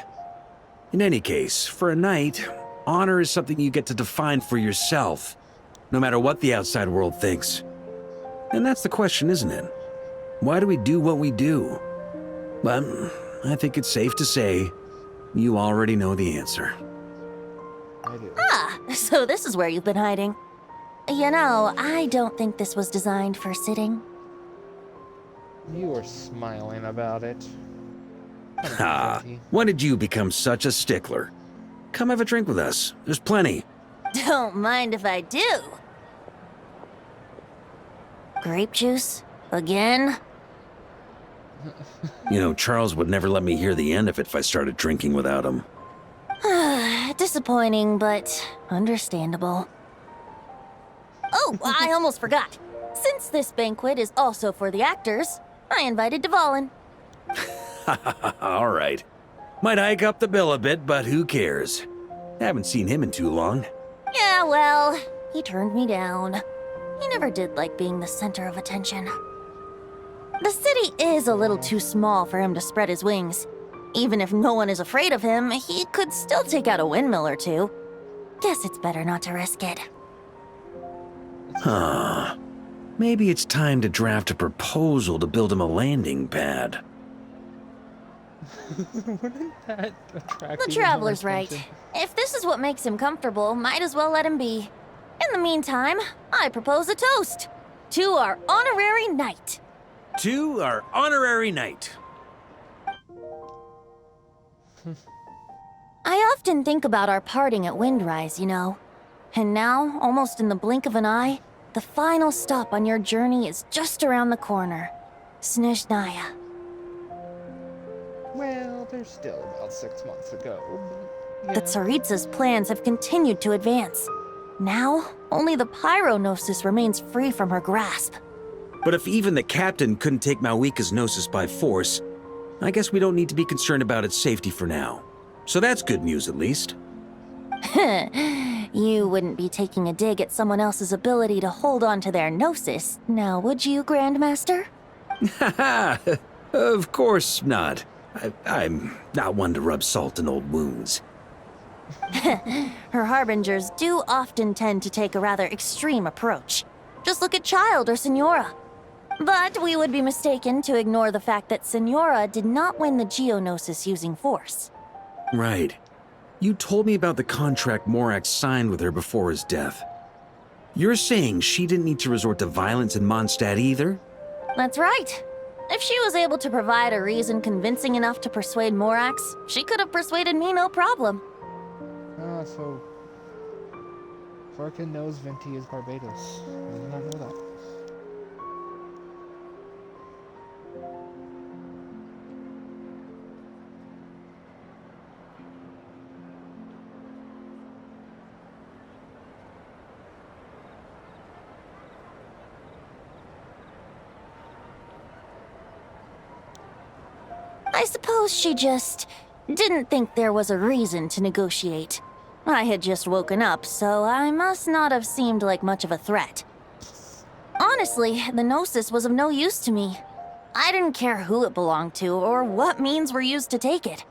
In any case, for a knight, honor is something you get to define for yourself, no matter what the outside world thinks. And that's the question, isn't it? Why do we do what we do? But I think it's safe to say you already know the answer. I do. Ah, so this is where you've been hiding. You know, I don't think this was designed for sitting. You were smiling about it. Ah, when did you become such a stickler? Come have a drink with us. There's plenty. Don't mind if I do. Grape juice? Again? You know, Charles would never let me hear the end of it if I started drinking without him. Disappointing, but understandable. Oh, I almost forgot. Since this banquet is also for the actors, I invited Dvalin. All right. Might hike up the bill a bit, but who cares? Haven't seen him in too long. Yeah, well, he turned me down. He never did like being the center of attention. The city is a little too small for him to spread his wings. Even if no one is afraid of him, he could still take out a windmill or two. Guess it's better not to risk it. Huh. Maybe it's time to draft a proposal to build him a landing pad. Wouldn't that attract The traveler's right. If this is what makes him comfortable, might as well let him be. In the meantime, I propose a toast to our honorary knight. To our honorary knight. I often think about our parting at Windrise, you know. And now, almost in the blink of an eye, the final stop on your journey is just around the corner. Snezhnaya. Well, there's still about 6 months ago. The Tsaritsa's plans have continued to advance. Now, only the Pyro-Gnosis remains free from her grasp. But if even the captain couldn't take Malwika's Gnosis by force, I guess we don't need to be concerned about its safety for now. So that's good news, at least. You wouldn't be taking a dig at someone else's ability to hold on to their Gnosis, now would you, Grandmaster? Haha! Of course not. I'm not one to rub salt in old wounds. Her harbingers do often tend to take a rather extreme approach. Just look at Child or Senora. But we would be mistaken to ignore the fact that Senora did not win the Geonosis using force. Right. You told me about the contract Morak signed with her before his death. You're saying she didn't need to resort to violence in Mondstadt either? That's right. If she was able to provide a reason convincing enough to persuade Morax, she could have persuaded me no problem. Ah, so... Varka knows Venti is Barbados. I did not know that. I suppose she just didn't think there was a reason to negotiate. I had just woken up, so I must not have seemed like much of a threat. Honestly, the Gnosis was of no use to me. I didn't care who it belonged to or what means were used to take it.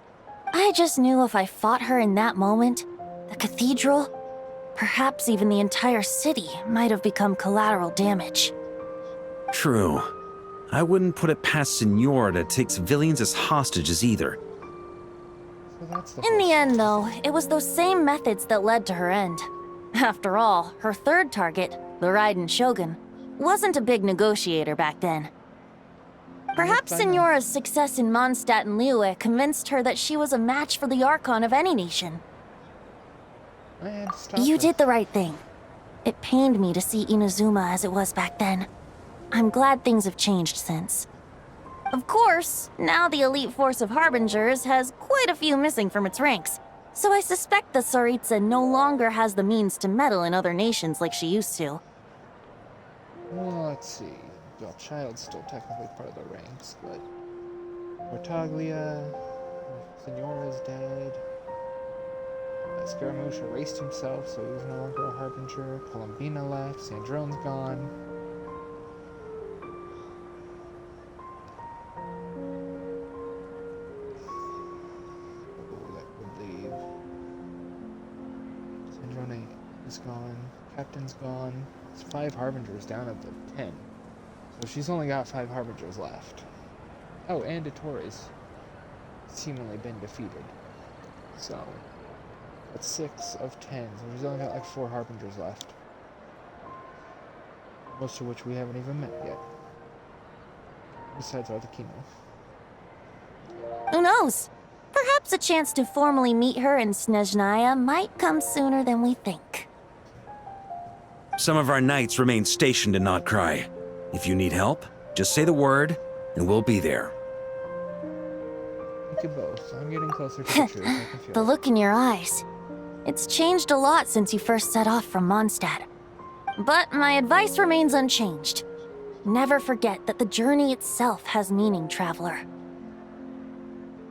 I just knew if I fought her in that moment, the cathedral, perhaps even the entire city, might have become collateral damage. True. I wouldn't put it past Senora to take civilians as hostages either. In the end, though, it was those same methods that led to her end. After all, her third target, the Raiden Shogun, wasn't a big negotiator back then. Perhaps Senora's success in Mondstadt and Liyue convinced her that she was a match for the Archon of any nation. You did the right thing. It pained me to see Inazuma as it was back then. I'm glad things have changed since. Of course, now the elite force of Harbingers has quite a few missing from its ranks, so I suspect the Tsaritsa no longer has the means to meddle in other nations like she used to. Well, let's see. Well, Child's still technically part of the ranks, but... Portaglia... Senora's dead... Scaramouche erased himself, so he's no longer a Harbinger. Columbina left, Sandrone's gone. Gone. Captain's gone. It's 5 Harbingers down at the 10. So she's only got 5 Harbingers left. Oh, and Ettori's seemingly been defeated. So, that's 6 of 10. So she's only got like 4 Harbingers left. Most of which we haven't even met yet. Besides Arthakino. Who knows? Perhaps a chance to formally meet her in Snezhnaya might come sooner than we think. Some of our knights remain stationed in Not Cry. If you need help, just say the word, and we'll be there. Thank you both. I'm getting closer to the truth. I can feel The look in your eyes. It's changed a lot since you first set off from Mondstadt. But my advice remains unchanged. Never forget that the journey itself has meaning, traveler.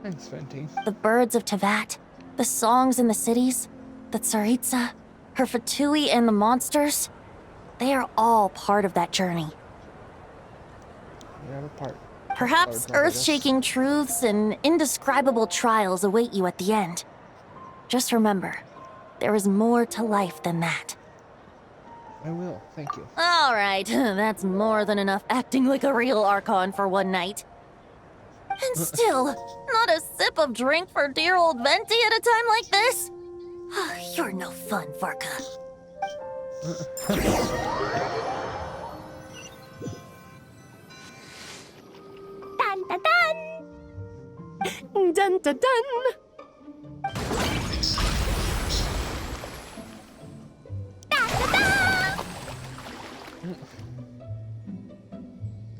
Thanks, Venti. The birds of Tevat, the songs in the cities, the Tsaritsa, her Fatui and the monsters, they are all part of that journey. We have a part. Perhaps earth-shaking truths and indescribable trials await you at the end. Just remember, there is more to life than that. I will, thank you. All right, that's more than enough acting like a real Archon for one night. And still, not a sip of drink for dear old Venti at a time like this? You're no fun, Varka. Dun dun dun! Dun dun dun!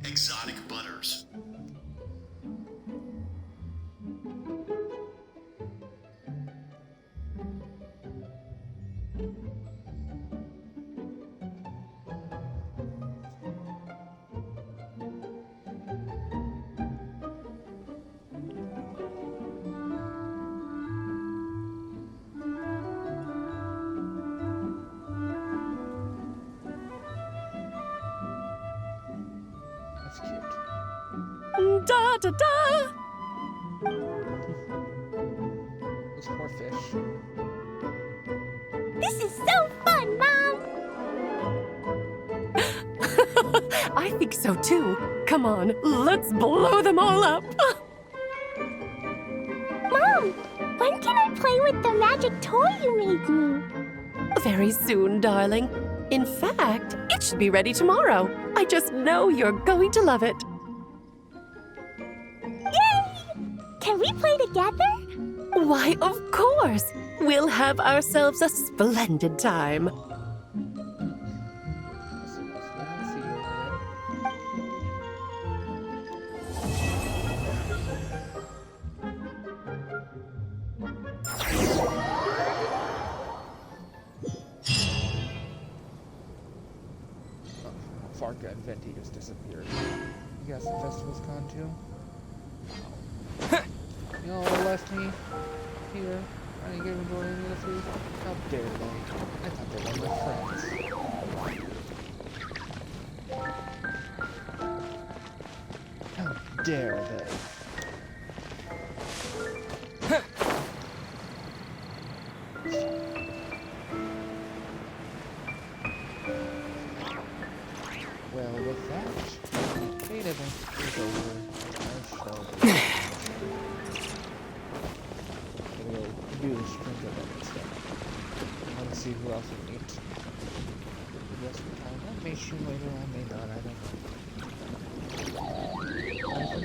Exotic butters. That's cute. Da da da! Those poor fish. This is so fun, Mom! I think so too. Come on, let's blow them all up. Mom, when can I play with the magic toy you made me? Very soon, darling. In fact, it should be ready tomorrow. I just know you're going to love it. Yay! Can we play together? Why, of course. We'll have ourselves a splendid time. Farka and Venti just disappeared. You guys, the festival's gone too? Y'all left me here. I didn't get to enjoy any of the food. How dare they? I thought they were my friends. How dare they? Well, with that, the main event is over. I shall be. We'll do the sprint event instead. I want to see who else we meet. The rest of the time. I may stream later, I may not, I don't know. Bye for now.